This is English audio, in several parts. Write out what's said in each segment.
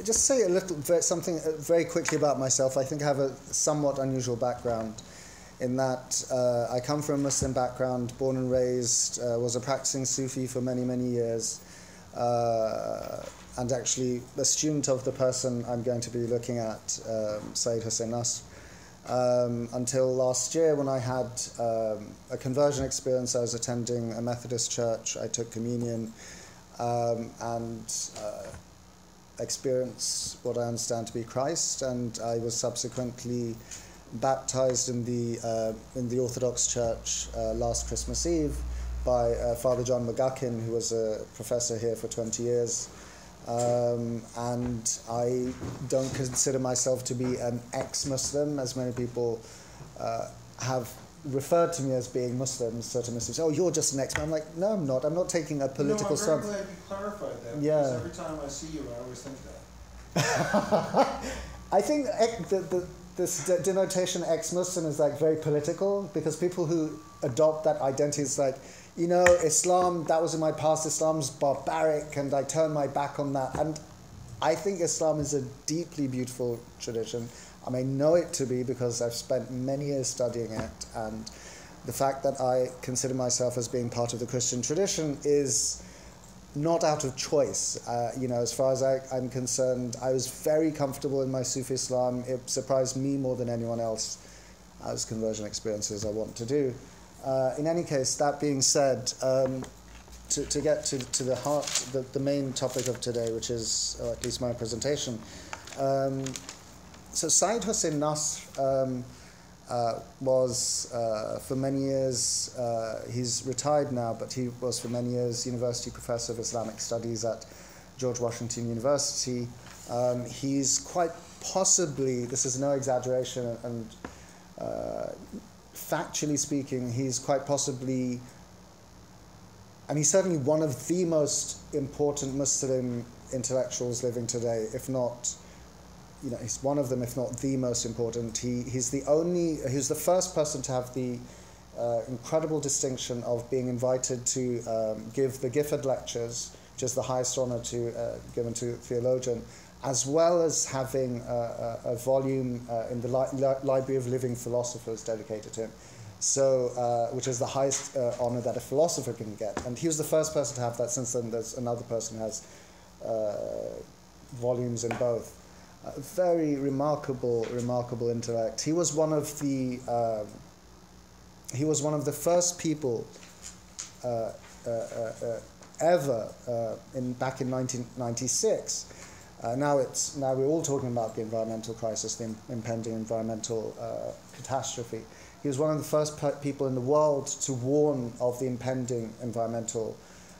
Just say something very quickly about myself. I think I have a somewhat unusual background in that I come from a Muslim background, born and raised, was a practicing Sufi for many, many years, and actually a student of the person I'm going to be looking at, Seyyed Hossein Nasr, until last year when I had a conversion experience. I was attending a Methodist church. I took communion and experienced what I understand to be Christ, and I was subsequently baptized in the Orthodox Church last Christmas Eve by Father John McGuckin, who was a professor here for 20 years. And I don't consider myself to be an ex-Muslim, as many people have referred to me as being Muslims. Certain Muslims say, "Oh, you're just an ex-Muslim." I'm like, no, I'm not. I'm not taking a political stance. I'm very glad you clarified that, yeah. Because every time I see you, I always think that. I think this denotation ex-Muslim is like very political, because people who adopt that identity is like, you know, Islam, that was in my past, Islam's barbaric, and I turn my back on that. And I think Islam is a deeply beautiful tradition. I may know it to be because I've spent many years studying it, and the fact that I consider myself as being part of the Christian tradition is not out of choice. You know, as far as I'm concerned, I was very comfortable in my Sufi Islam. It surprised me more than anyone else as conversion experiences I want to do. In any case, that being said, to get to the heart, the main topic of today, which is, or at least my presentation. So Seyyed Hossein Nasr was, for many years, he's retired now, but he was for many years University Professor of Islamic Studies at George Washington University. He's quite possibly, this is no exaggeration, and factually speaking, he's quite possibly, and he's certainly one of the most important Muslim intellectuals living today, if not, you know, he's one of them, if not the most important. He's the first person to have the incredible distinction of being invited to give the Gifford Lectures, which is the highest honor given to a theologian, as well as having a volume in the Library of Living Philosophers dedicated to him, so which is the highest honor that a philosopher can get. And he was the first person to have that. Since then, there's another person who has volumes in both. Very remarkable intellect. He was one of the first people ever back in 1996. Now we're all talking about the environmental crisis, the impending environmental catastrophe. He was one of the first people in the world to warn of the impending environmental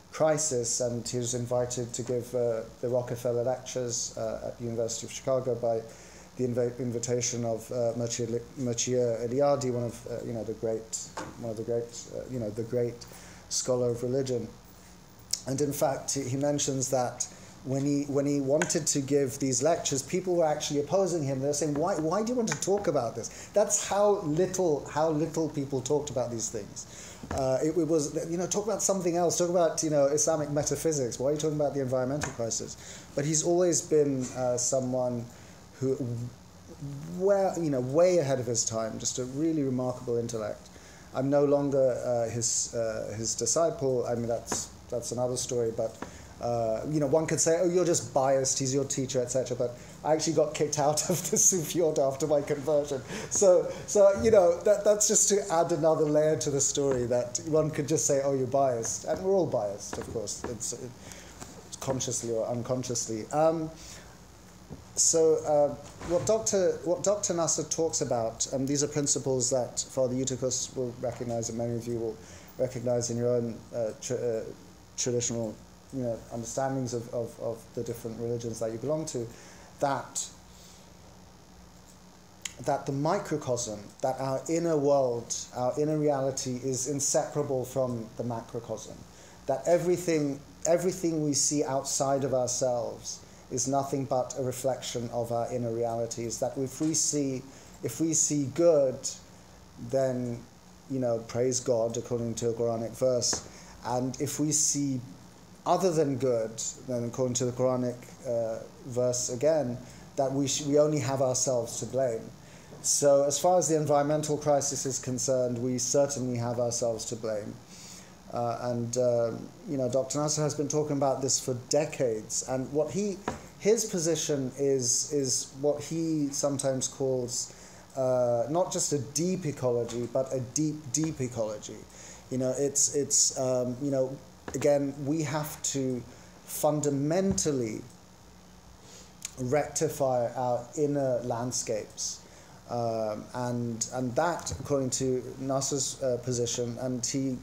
crisis, and he was invited to give the Rockefeller Lectures at the University of Chicago by the invitation of Mircea Eliade, one of the great scholar of religion. And in fact, he mentions that when he wanted to give these lectures, people were actually opposing him. They were saying, "Why do you want to talk about this?" That's how little people talked about these things. It was, talk about something else. Talk about, Islamic metaphysics. Why are you talking about the environmental crisis? But he's always been someone who, way ahead of his time. Just a really remarkable intellect. I'm no longer his disciple. I mean, that's another story. But one could say, "Oh, you're just biased. He's your teacher, etc." But I actually got kicked out of the Sufi order after my conversion. So that's just to add another layer to the story, that one could just say, "Oh, you're biased," and we're all biased, of course, it's consciously or unconsciously. What Dr. Nasr talks about, and these are principles that Father Eutychus will recognize, and many of you will recognize in your own traditional understandings of the different religions that you belong to, that the microcosm, that our inner world, our inner reality is inseparable from the macrocosm, that everything we see outside of ourselves is nothing but a reflection of our inner realities, that if we see good, then praise God according to a Quranic verse, and if we see other than good, then according to the Quranic verse again, that we only have ourselves to blame. So as far as the environmental crisis is concerned, we certainly have ourselves to blame. Dr. Nasr has been talking about this for decades, and his position is what he sometimes calls not just a deep ecology, but a deep ecology. Again, we have to fundamentally rectify our inner landscapes, and that, according to Nasr's position, and he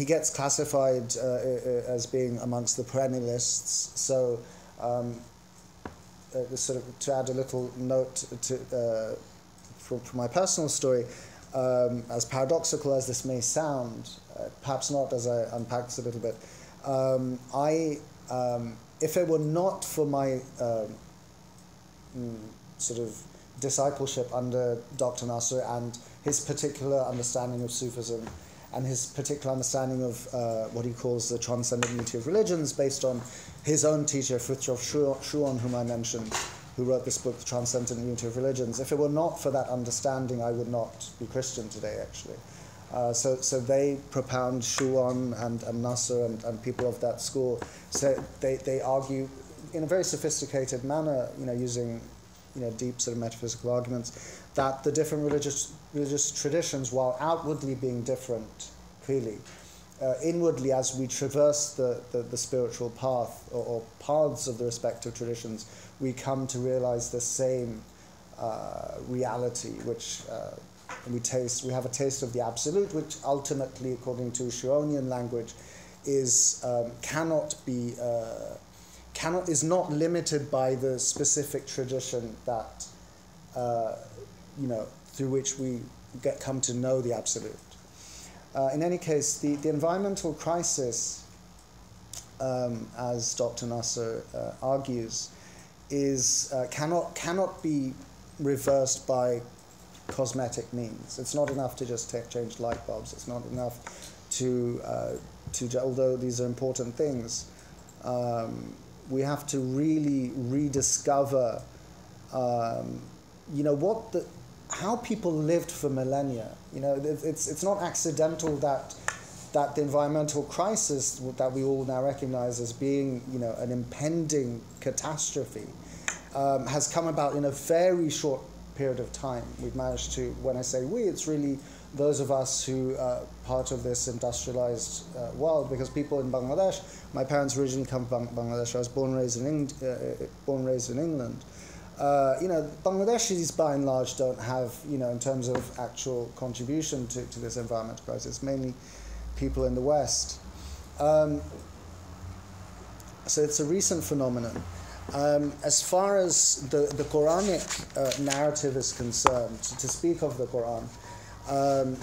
gets classified as being amongst the perennialists. So, sort of to add a little note to from my personal story, as paradoxical as this may sound, perhaps not, as I unpack this a little bit, if it were not for my sort of discipleship under Dr. Nasr and his particular understanding of Sufism and his particular understanding of what he calls the transcendent unity of religions, based on his own teacher, Frithjof Schuon, whom I mentioned, who wrote this book, The Transcendent Unity of Religions. If it were not for that understanding, I would not be Christian today, actually. So they propound Schuon and Nasr and people of that school. So they argue in a very sophisticated manner, using deep sort of metaphysical arguments, that the different religious traditions, while outwardly being different, clearly, inwardly, as we traverse the spiritual path or paths of the respective traditions, we come to realize the same reality, which we have a taste of the absolute, which ultimately, according to Schuonian language, is is not limited by the specific tradition that through which we come to know the absolute. In any case, the environmental crisis, as Dr. Nasr argues, cannot be reversed by cosmetic means. It's not enough to just change light bulbs. It's not enough to although these are important things, we have to really rediscover, how people lived for millennia. It's not accidental that the environmental crisis that we all now recognize as being, an impending catastrophe, has come about in a very short period of time. We've managed to, when I say we, it's really those of us who are part of this industrialized world, because people in Bangladesh, my parents originally come from Bangladesh, I was born and raised in England. Bangladeshis by and large don't have, in terms of actual contribution to this environmental crisis, mainly people in the West. So it's a recent phenomenon. As far as the Quranic narrative is concerned, to speak of the Quran,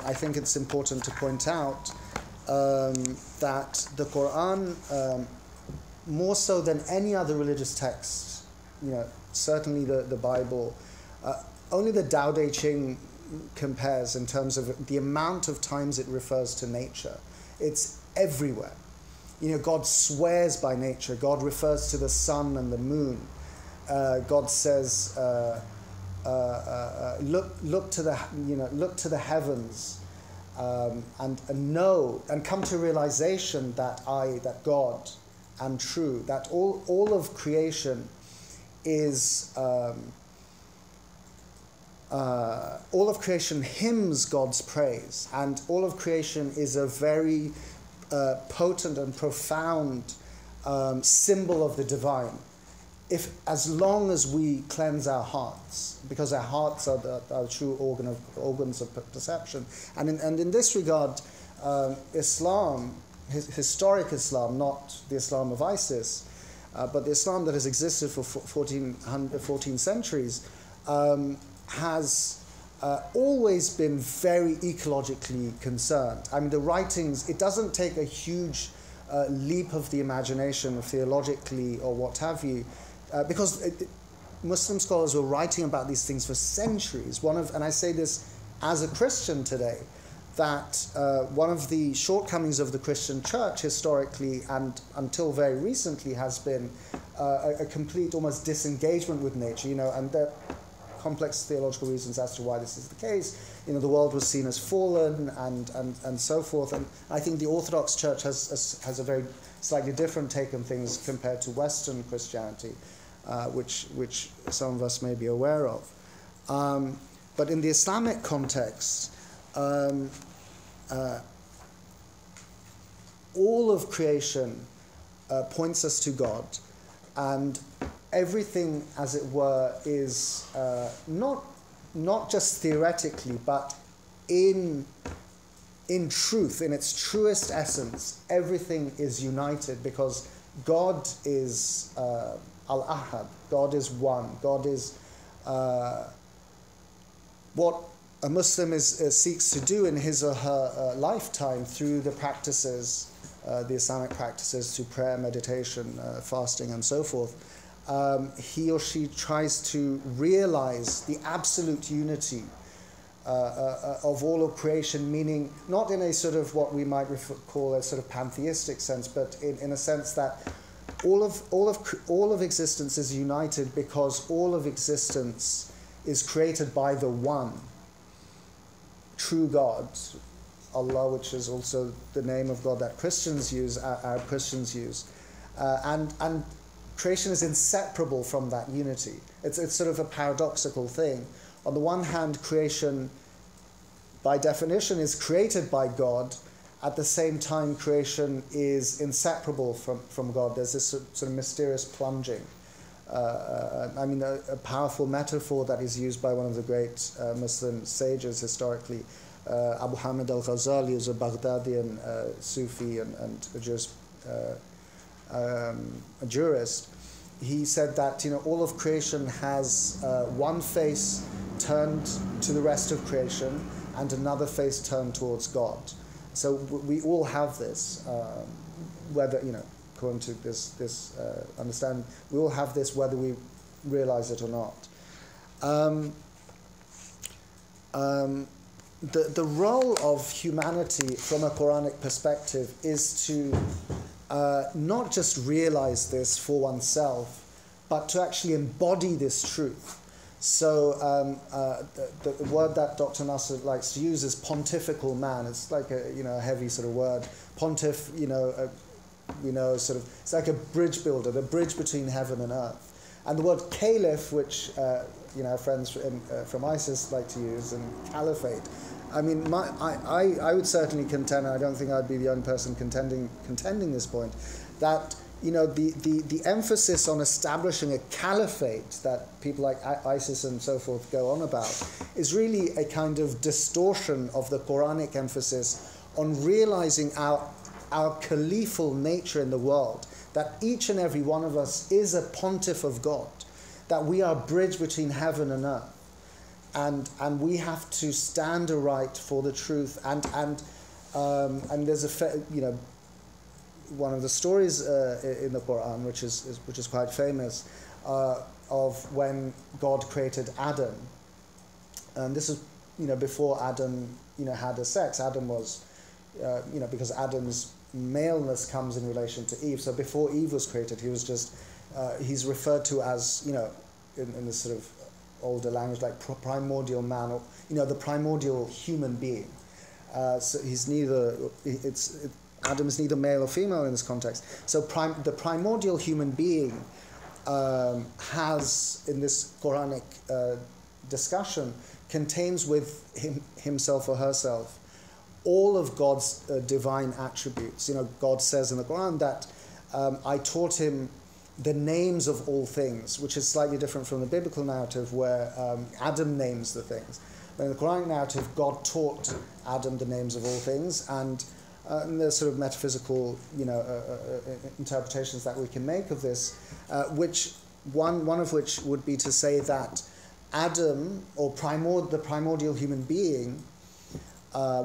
I think it's important to point out that the Quran, more so than any other religious text, certainly the Bible, only the Tao Te Ching compares in terms of the amount of times it refers to nature. It's everywhere. God swears by nature. God refers to the sun and the moon. God says, look to the heavens, and know and come to realization that God am true. That all of creation is all of creation hymns God's praise, and all of creation is a very potent and profound symbol of the divine. As long as we cleanse our hearts, because our hearts are our true organs of perception, and in this regard, Islam, historic Islam, not the Islam of ISIS, but the Islam that has existed for 14 centuries, has always been very ecologically concerned. I mean, the writings, it doesn't take a huge leap of the imagination theologically or what have you, because Muslim scholars were writing about these things for centuries. And I say this as a Christian today, that one of the shortcomings of the Christian church historically and until very recently has been a complete almost disengagement with nature, and there are complex theological reasons as to why this is the case. The world was seen as fallen and so forth, and I think the Orthodox Church has a very slightly different take on things compared to Western Christianity, which some of us may be aware of. But in the Islamic context, all of creation points us to God, and everything, as it were, is not just theoretically, but in truth, in its truest essence, everything is united because God is al-Ahad. God is one. God is what a Muslim seeks to do in his or her lifetime through the practices, the Islamic practices, to prayer, meditation, fasting, and so forth. He or she tries to realize the absolute unity of all of creation, meaning not in a sort of what we might call a sort of pantheistic sense, but in a sense that all of existence is united because all of existence is created by the one true God, Allah, which is also the name of God that Christians use, Arab Christians use, and creation is inseparable from that unity. It's sort of a paradoxical thing. On the one hand, creation, by definition, is created by God. At the same time, creation is inseparable from God. There's this sort of mysterious plunging. A powerful metaphor that is used by one of the great Muslim sages historically, Abu Hamid al-Ghazali, who's a Baghdadian Sufi and a jurist. He said that all of creation has one face turned to the rest of creation and another face turned towards God. So we all have this, whether according to this understanding, we all have this whether we realize it or not. The role of humanity from a Quranic perspective is to not just realize this for oneself, but to actually embody this truth. So the word that Dr. Nasr likes to use is pontifical man. It's like a heavy sort of word. Pontiff, sort of, it's like a bridge builder, the bridge between heaven and earth. And the word caliph, which friends from ISIS like to use, and caliphate. I mean, I would certainly contend, and I don't think I'd be the only person contending this point, that the emphasis on establishing a caliphate that people like ISIS and so forth go on about is really a kind of distortion of the Quranic emphasis on realizing our caliphal nature in the world, that each and every one of us is a pontiff of God, that we are a bridge between heaven and earth, and we have to stand aright for the truth, and there's one of the stories in the Quran, which is quite famous, of when God created Adam, and this is before Adam had a sex. Adam was because Adam's maleness comes in relation to Eve. So before Eve was created, he was just he's referred to as in this sort of older language like primordial man, or the primordial human being. So he's Adam is neither male or female in this context. So the primordial human being has, in this Quranic discussion, contains with himself or herself all of God's divine attributes. God says in the Quran that I taught him the names of all things, which is slightly different from the biblical narrative where Adam names the things. But in the Quranic narrative, God taught Adam the names of all things, and there's sort of metaphysical, interpretations that we can make of this, which one of which would be to say that Adam, or the primordial human being,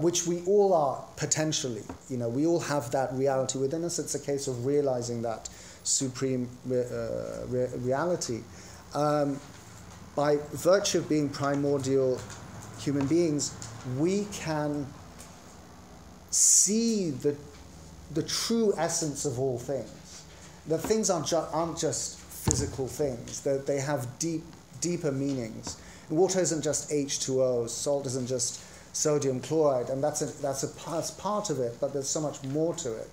which we all are potentially, we all have that reality within us. It's a case of realizing that supreme reality. By virtue of being primordial human beings, we can see the true essence of all things. That things aren't just physical things. They have deeper meanings. Water isn't just H2O. Salt isn't just sodium chloride, and that's part of it. But there's so much more to it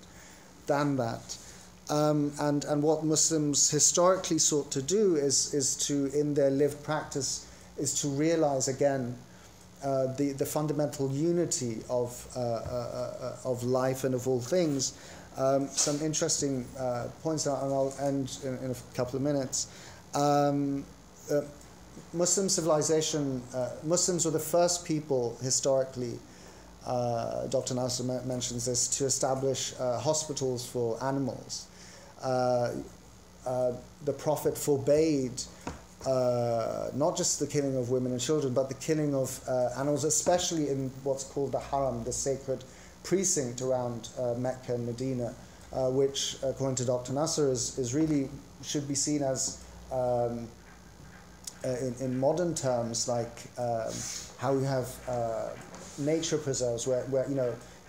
than that. And what Muslims historically sought to do is to, in their lived practice, is to realize again the fundamental unity of life and of all things. Some interesting points, and I'll end in a couple of minutes. Muslim civilization, Muslims were the first people historically, Dr. Nasr mentions this, to establish hospitals for animals. The Prophet forbade not just the killing of women and children, but the killing of animals, especially in what's called the Haram, the sacred precinct around Mecca and Medina, which, according to Dr. Nasr, is really should be seen as, in modern terms, like how we have nature preserves, where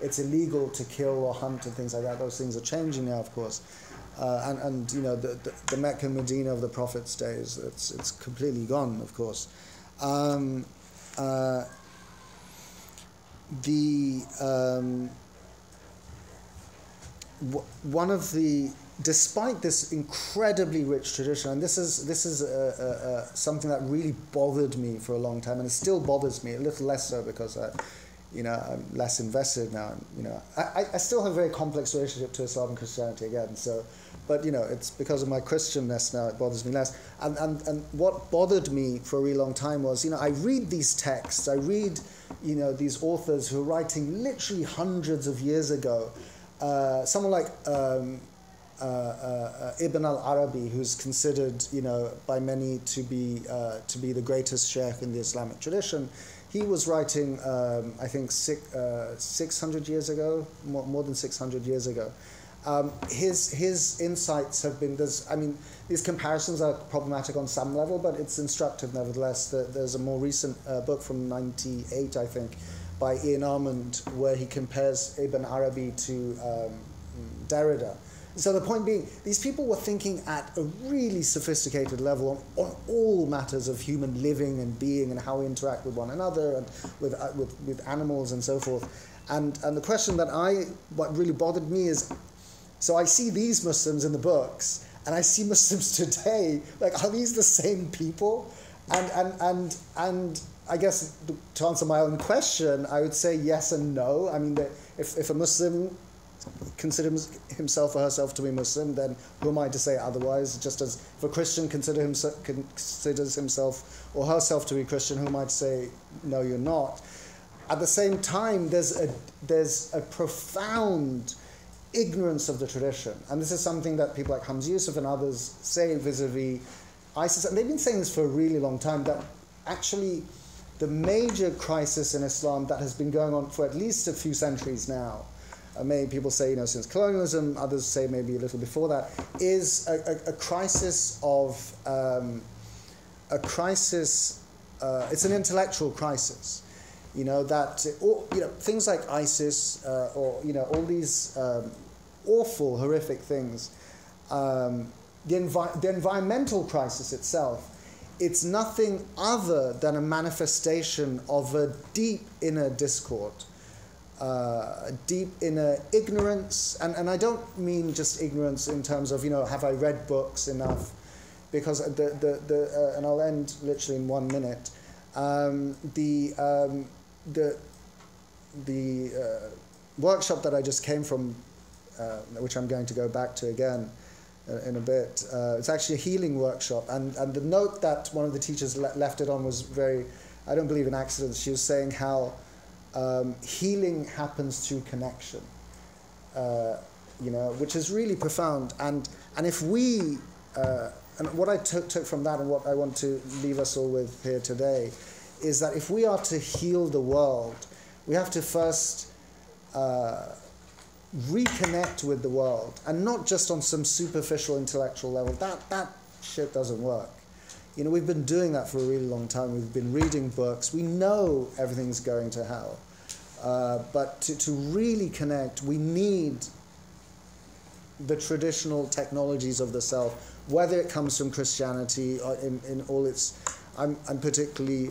it's illegal to kill or hunt and things like that. Those things are changing now, of course. And the Mecca and Medina of the Prophet's days, it's completely gone, of course. One of the, despite this incredibly rich tradition, and this is something that really bothered me for a long time, and it still bothers me, a little less so because I'm less invested now. I still have a very complex relationship to Islam and Christianity again. So, but it's because of my Christianness now it bothers me less. And what bothered me for a really long time was, I read these texts, I read, these authors who are writing literally hundreds of years ago. Someone like Ibn al-Arabi, who's considered, by many to be the greatest sheikh in the Islamic tradition. He was writing, I think, 600 years ago, more than 600 years ago. His insights have been, these comparisons are problematic on some level, but it's instructive nevertheless. There's a more recent book from '98, I think, by Ian Armand, where he compares Ibn Arabi to Derrida. So the point being, these people were thinking at a really sophisticated level on all matters of human living and being and how we interact with one another and with animals and so forth. And the question what really bothered me is, so I see these Muslims in the books, and I see Muslims today, like, are these the same people? And I guess to answer my own question, I would say yes and no. I mean, if a Muslim considers himself or herself to be Muslim, then who am I to say otherwise? Just as if a Christian considers himself or herself to be Christian, who am I to say, no, you're not? At the same time, there's a profound ignorance of the tradition. And this is something that people like Hamza Yusuf and others say vis-a-vis ISIS. And they've been saying this for a really long time, that actually the major crisis in Islam that has been going on for at least a few centuries now, many people say, since colonialism, others say maybe a little before that, is a crisis of, it's an intellectual crisis. Things like ISIS, or all these awful, horrific things, the environmental crisis itself, it's nothing other than a manifestation of a deep inner discord, deep inner ignorance, and I don't mean just ignorance in terms of, have I read books enough, because and I'll end literally in 1 minute, the workshop that I just came from, which I'm going to go back to again in a bit, it's actually a healing workshop, and the note that one of the teachers left it on was very, I don't believe in accidents. She was saying how healing happens through connection, which is really profound, and if we, and what I took from that and what I want to leave us all with here today is that if we are to heal the world, we have to first reconnect with the world, and not just on some superficial intellectual level. That shit doesn't work. We've been doing that for a really long time. We've been reading books. We know everything's going to hell. But to really connect, we need the traditional technologies of the self, whether it comes from Christianity or in all its... I'm particularly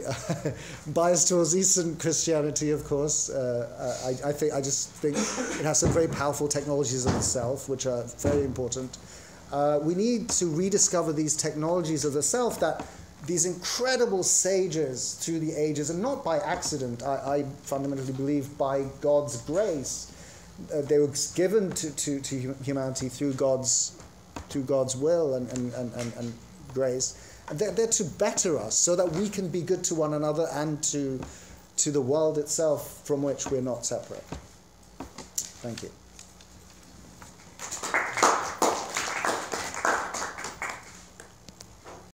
biased towards Eastern Christianity, of course. I just think it has some very powerful technologies of the self, which are very important. We need to rediscover these technologies of the self, that these incredible sages through the ages, and not by accident, I fundamentally believe by God's grace. They were given to humanity through God's will and grace. And they're to better us, so that we can be good to one another and to the world itself, from which we're not separate. Thank you.